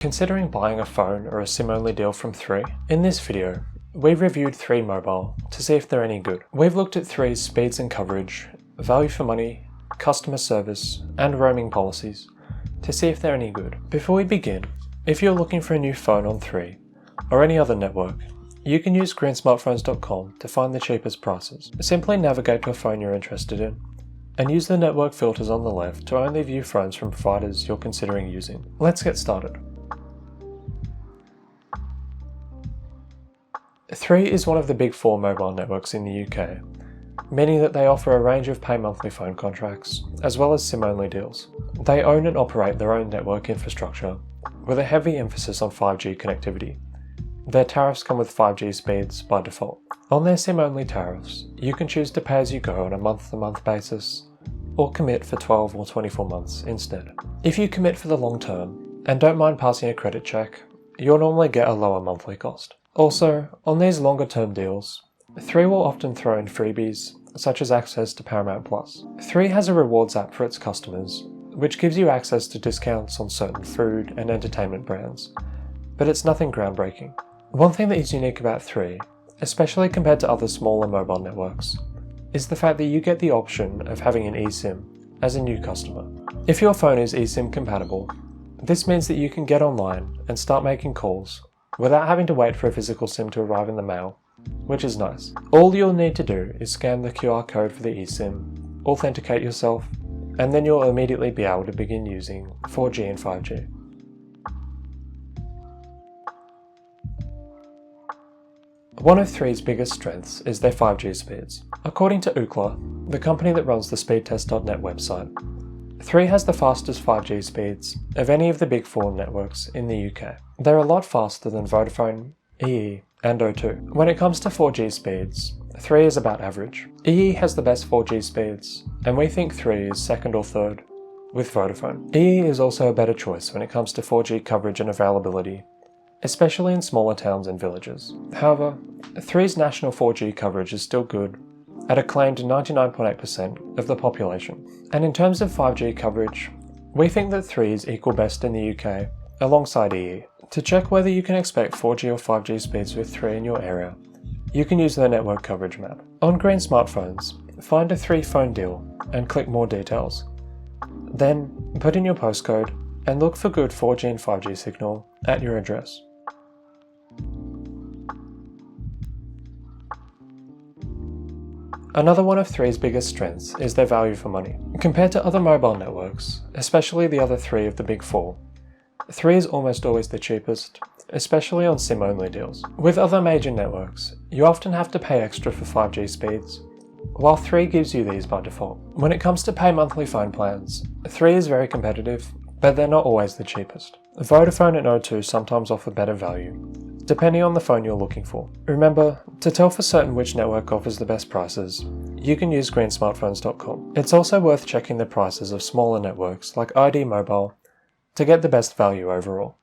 Considering buying a phone or a SIM-only deal from 3? In this video, we've reviewed 3 Mobile to see if they're any good. We've looked at 3's speeds and coverage, value for money, customer service, and roaming policies to see if they're any good. Before we begin, if you're looking for a new phone on 3 or any other network, you can use greensmartphones.com to find the cheapest prices. Simply navigate to a phone you're interested in and use the network filters on the left to only view phones from providers you're considering using. Let's get started. 3 is one of the big 4 mobile networks in the UK, meaning that they offer a range of pay monthly phone contracts, as well as SIM-only deals. They own and operate their own network infrastructure, with a heavy emphasis on 5G connectivity. Their tariffs come with 5G speeds by default. On their SIM-only tariffs, you can choose to pay as you go on a month-to-month basis, or commit for 12 or 24 months instead. If you commit for the long term, and don't mind passing a credit check, you'll normally get a lower monthly cost. Also, on these longer term deals, 3 will often throw in freebies, such as access to Paramount+. 3 has a rewards app for its customers, which gives you access to discounts on certain food and entertainment brands, but it's nothing groundbreaking. One thing that is unique about 3, especially compared to other smaller mobile networks, is the fact that you get the option of having an eSIM as a new customer. If your phone is eSIM compatible, this means that you can get online and start making calls without having to wait for a physical SIM to arrive in the mail, which is nice. All you'll need to do is scan the QR code for the eSIM, authenticate yourself, and then you'll immediately be able to begin using 4G and 5G. One of 3's biggest strengths is their 5G speeds. According to Ookla, the company that runs the speedtest.net website, 3 has the fastest 5G speeds of any of the big 4 networks in the UK. They're a lot faster than Vodafone, EE, and O2. When it comes to 4G speeds, 3 is about average. EE has the best 4G speeds, and we think 3 is second or third, with Vodafone. EE is also a better choice when it comes to 4G coverage and availability, especially in smaller towns and villages. However, 3's national 4G coverage is still good, at a claimed 99.8% of the population. And in terms of 5G coverage, we think that 3 is equal best in the UK, alongside EE. To check whether you can expect 4G or 5G speeds with 3 in your area, you can use the network coverage map. On Green Smartphones, find a 3 phone deal and click more details. Then, put in your postcode and look for good 4G and 5G signal at your address. Another one of 3's biggest strengths is their value for money. Compared to other mobile networks, especially the other 3 of the big 4, 3 is almost always the cheapest, especially on SIM-only deals. With other major networks, you often have to pay extra for 5G speeds, while 3 gives you these by default. When it comes to pay monthly phone plans, 3 is very competitive, but they're not always the cheapest. Vodafone and O2 sometimes offer better value, depending on the phone you're looking for. Remember, to tell for certain which network offers the best prices, you can use greensmartphones.com. It's also worth checking the prices of smaller networks like ID Mobile to get the best value overall.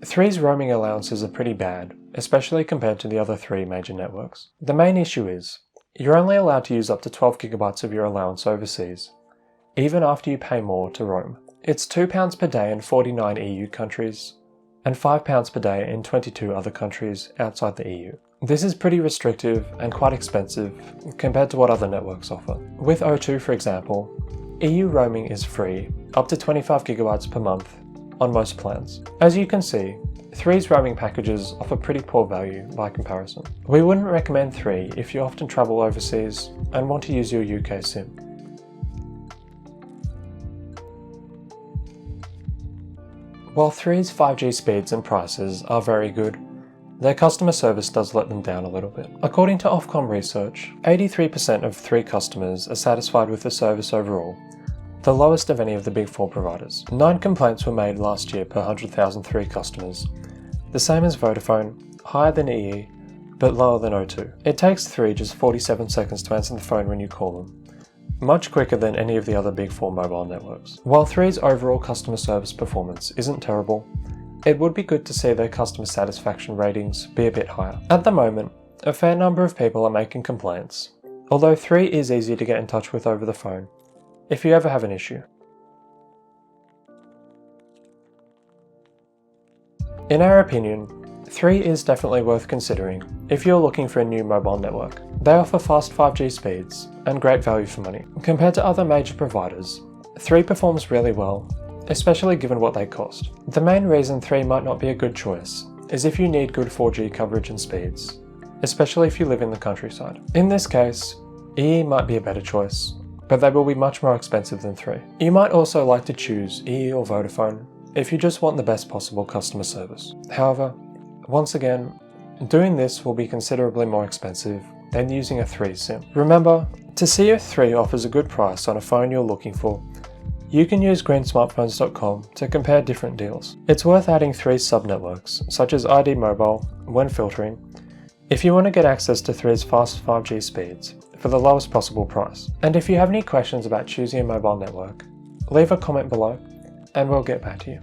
Three's roaming allowances are pretty bad, especially compared to the other 3 major networks. The main issue is, you're only allowed to use up to 12 GB of your allowance overseas, even after you pay more to roam. It's £2 per day in 49 EU countries, and £5 per day in 22 other countries outside the EU. This is pretty restrictive and quite expensive compared to what other networks offer. With O2, for example, EU roaming is free, up to 25 GB per month, on most plans. As you can see, 3's roaming packages offer pretty poor value by comparison. We wouldn't recommend 3 if you often travel overseas and want to use your UK SIM. While 3's 5G speeds and prices are very good, their customer service does let them down a little bit. According to Ofcom research, 83% of 3 customers are satisfied with the service overall, the lowest of any of the big 4 providers. 9 complaints were made last year per 100,000 3 customers, the same as Vodafone, higher than EE, but lower than O2. It takes 3 just 47 seconds to answer the phone when you call them, much quicker than any of the other big 4 mobile networks. While 3's overall customer service performance isn't terrible, it would be good to see their customer satisfaction ratings be a bit higher. At the moment, a fair number of people are making complaints, Although 3 is easy to get in touch with over the phone, if you ever have an issue. In our opinion, 3 is definitely worth considering if you're looking for a new mobile network. They offer fast 5G speeds and great value for money. Compared to other major providers, 3 performs really well, especially given what they cost. The main reason 3 might not be a good choice is if you need good 4G coverage and speeds, especially if you live in the countryside. In this case, EE might be a better choice, but they will be much more expensive than 3. You might also like to choose EE or Vodafone if you just want the best possible customer service. However, once again, doing this will be considerably more expensive than using a 3 SIM. Remember, to see if 3 offers a good price on a phone you're looking for, you can use greensmartphones.com to compare different deals. It's worth adding 3 sub-networks, such as ID Mobile, when filtering, if you want to get access to 3's fast 5G speeds for the lowest possible price. And if you have any questions about choosing a mobile network, leave a comment below and we'll get back to you.